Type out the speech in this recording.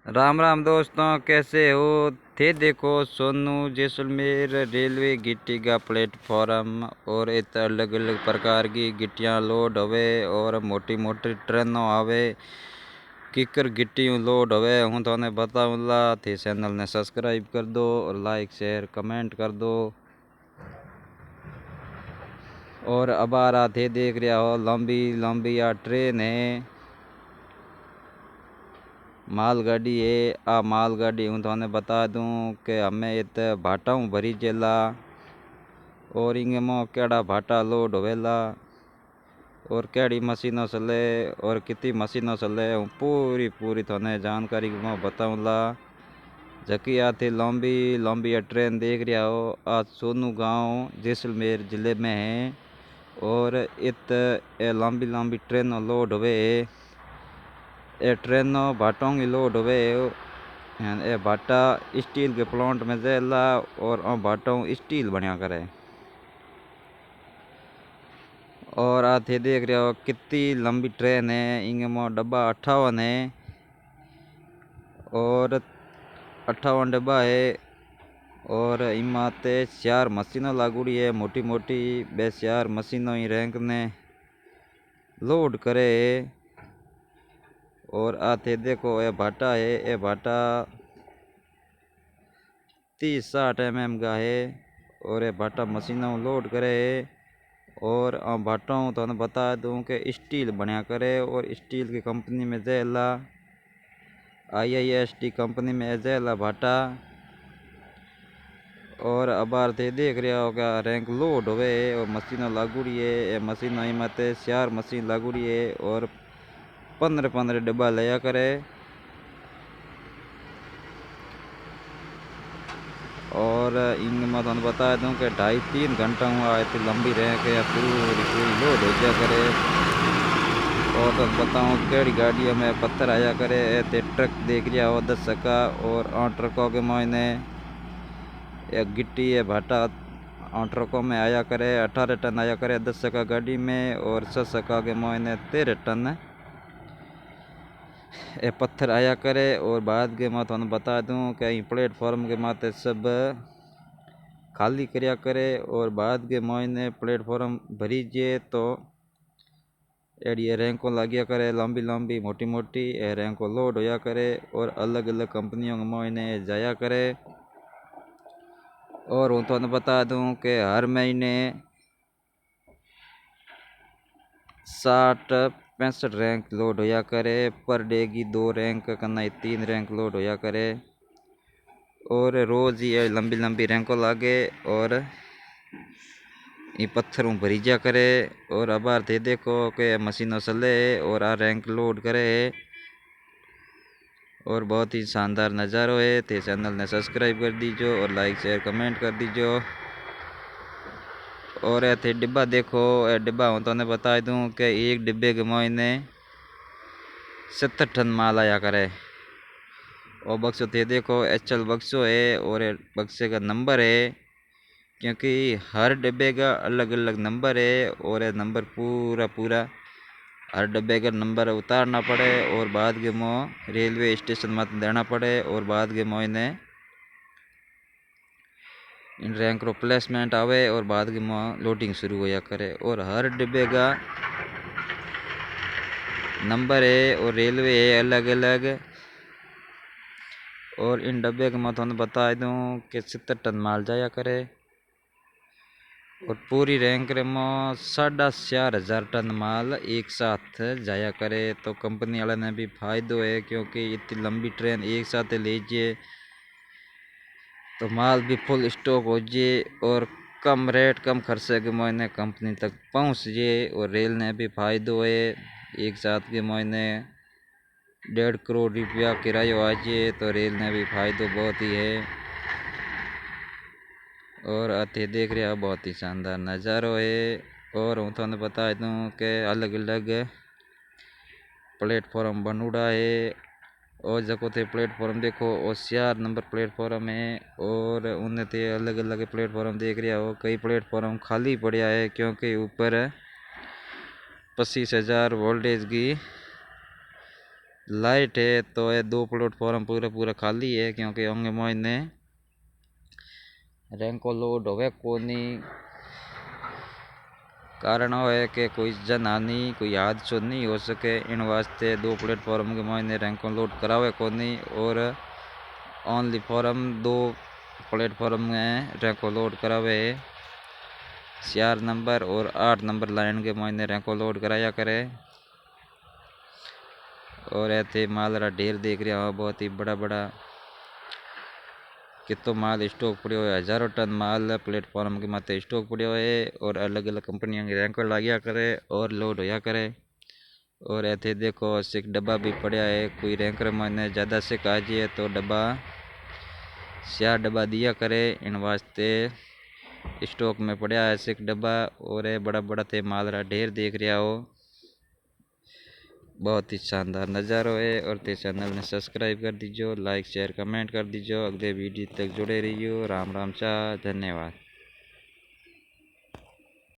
राम राम दोस्तों, कैसे हो थे। देखो सोनू जैसलमेर रेलवे गिट्टी का प्लेटफॉर्म और इत अलग अलग प्रकार की गिट्टियाँ लोड हवे और मोटी मोटी ट्रेनों आवे किकर गिट्टी लोड हवे। हूँ तो बताऊँगा थे चैनल ने सब्सक्राइब कर दो और लाइक शेयर कमेंट कर दो। और अब आ रहा थे देख रहा हो लंबी लंबी या ट्रेन है, मालगाड़ी है। आ मालगाड़ी हूँ तो बता दूँ कि हमें इत भाटाऊ भरी जेला और इंगे मो केड़ा भाटा लोड होवेला और केड़ी मशीनों चले और कितनी मशीनों चले पूरी पूरी थाने जानकारी मैं बताऊँला। जकी आती लंबी लंबी ट्रेन देख रहा हो आज सोनू गांव जैसलमेर जिले में है और इत लंबी लंबी ट्रेनों लोड हुए। ये ट्रेनों भाटों की लोड हुए। ये भाटा स्टील के प्लांट में जेला और भाटों स्टील बनिया करे। और आते देख रहे हो कितनी लंबी ट्रेन है। इंगे मो डब्बा 58 है और 58 डब्बा है और इमाते 4 मशीनों लागूड़ी है मोटी मोटी। बे 4 मशीनों ही रैंक ने लोड करे। और आते देखो ये भाटा है, ये भाटा 30-60 mm का है और ये भाटा मशीनों लोड करे। और भाटों तो बता दूं कि स्टील बनया करे और स्टील की कंपनी में जेला IIST कंपनी में जेला भाटा। और अबार थे देख रहा होगा रैंक लोड हुए और मशीन लागूड़ी है। मशीन मत 4 मशीन लागूड़ी है और 15-15 डब्बा लिया करे। और इंग मैं तुम बता दूं कि 2.5-3 घंटा हुआ इतनी लंबी रैंक या पूरी पूरी लोड हो जा करे। और तो बताऊँ केड़ी गाड़ियों में पत्थर आया करे। ते ट्रक देख रहा हो 10 चक्का और 8 ट्रकों के मायने एक गिट्टी है भाटा 8 ट्रकों में आया करे। 18 टन आया करे 10 चक्का गाड़ी में और 6 चक्का के मायने 13 टन ये पत्थर आया करे। और बाद के मैं तुम बता दूं कि प्लेटफॉर्म के माते सब खाली करया करे और बाद के मायने प्लेटफॉर्म भरी जे तो एड़ी रैंकों लाग्या करे लंबी लंबी मोटी मोटी रैंकों लोड होया करे और अलग अलग कंपनियों के मायने जाया करे। और हूँ तो बता दूं कि हर महीने 60-65 रैंक लोड होया करे। पर डे की 2 रैंक करना 3 रैंक लोड होया करे और रोज़ ही लंबी लंबी रैंकों लागे और ये पत्थरों भरी जा करे। और अबार थे देखो के मशीनों चले और आ रैंक लोड करे और बहुत ही शानदार नज़ारो है। ते चैनल ने सब्सक्राइब कर दीजो और लाइक शेयर कमेंट कर दीजो। और थे डिब्बा देखो डिब्बा हूँ तो बता दूँ कि एक डिब्बे के मायने 70 टन माल आया करे। और बक्सो थे देखो HL बक्सो है और बक्से का नंबर है क्योंकि हर डब्बे का अलग अलग नंबर है और ये नंबर पूरा पूरा हर डब्बे का नंबर उतारना पड़े और बाद के मो रेलवे स्टेशन मत देना पड़े और बाद के मो इन्हें इन रैंक रो प्लेसमेंट आवे और बाद के मो लोडिंग शुरू होया करे। और हर डब्बे का नंबर है और रेलवे है अलग अलग। और इन डब्बे के मैं तुम बता दूं कि 70 टन माल जाया करे और पूरी रैंक में 4,500 टन माल एक साथ जाया करे। तो कंपनी वाले ने भी फायदो है क्योंकि इतनी लंबी ट्रेन एक साथ लीजिए तो माल भी फुल स्टॉक हो जाए और कम रेट कम खर्चे के महीने कंपनी तक पहुंच जाए। और रेल ने भी फायदो है एक साथ के महीने 1.5 करोड़ रुपया किराया आ जाए तो रेल ने भी फायदो बहुत ही है। और आते देख रहे हो बहुत ही शानदार नज़ारो है। और हूँ थोड़े बता दूँ कि अलग अलग प्लेटफॉर्म बनूड़ा है और जको थे प्लेटफॉर्म देखो और 4 नंबर प्लेटफॉर्म है और उन्हें थे अलग अलग प्लेटफॉर्म देख रहे हो। कई प्लेटफॉर्म खाली पड़ा है क्योंकि ऊपर 25,000 वोल्टेज की लाइट है तो ये 2 प्लेटफॉर्म पूरा पूरा खाली है क्योंकि होंगे मोइने रैंको लोड होवे कोनी। कारण वो है कि कोई जनहानि कोई हादसो नहीं हो सके इन वास्ते 2 प्लेटफॉर्म के मोइने रैंको लोड करावे कोनी और ओनली फॉर्म 2 प्लेटफॉर्म में रैंको लोड करावे 4 नंबर और 8 नंबर लाइन के मोइने रैंको लोड कराया करे। और ऐसे माल रा ढेर देख रहा हो बहुत ही बड़ा बड़ा कितो माल स्टॉक पड़ो है। हजारों टन माल प्लेटफॉर्म के माथे स्टॉक पड़ो है और अलग अलग कंपनियों की रैंक लाग्या करे और लोड होया करे। और ऐसे देखो सिक डब्बा भी पड़ा है कोई रैंकर मैंने ज़्यादा सिक आ जाए तो डब्बा 4 डब्बा दिया करे इन वास्ते स्टॉक में पड़ा है सिक डब्बा। और बड़ा बड़ा थे माल रा ढेर देख रहा हो बहुत ही शानदार नज़ारो है। और ते चैनल ने सब्सक्राइब कर दीजिए, लाइक शेयर कमेंट कर दीजिए। अगले वीडियो तक जुड़े रहिए। राम राम चा, धन्यवाद।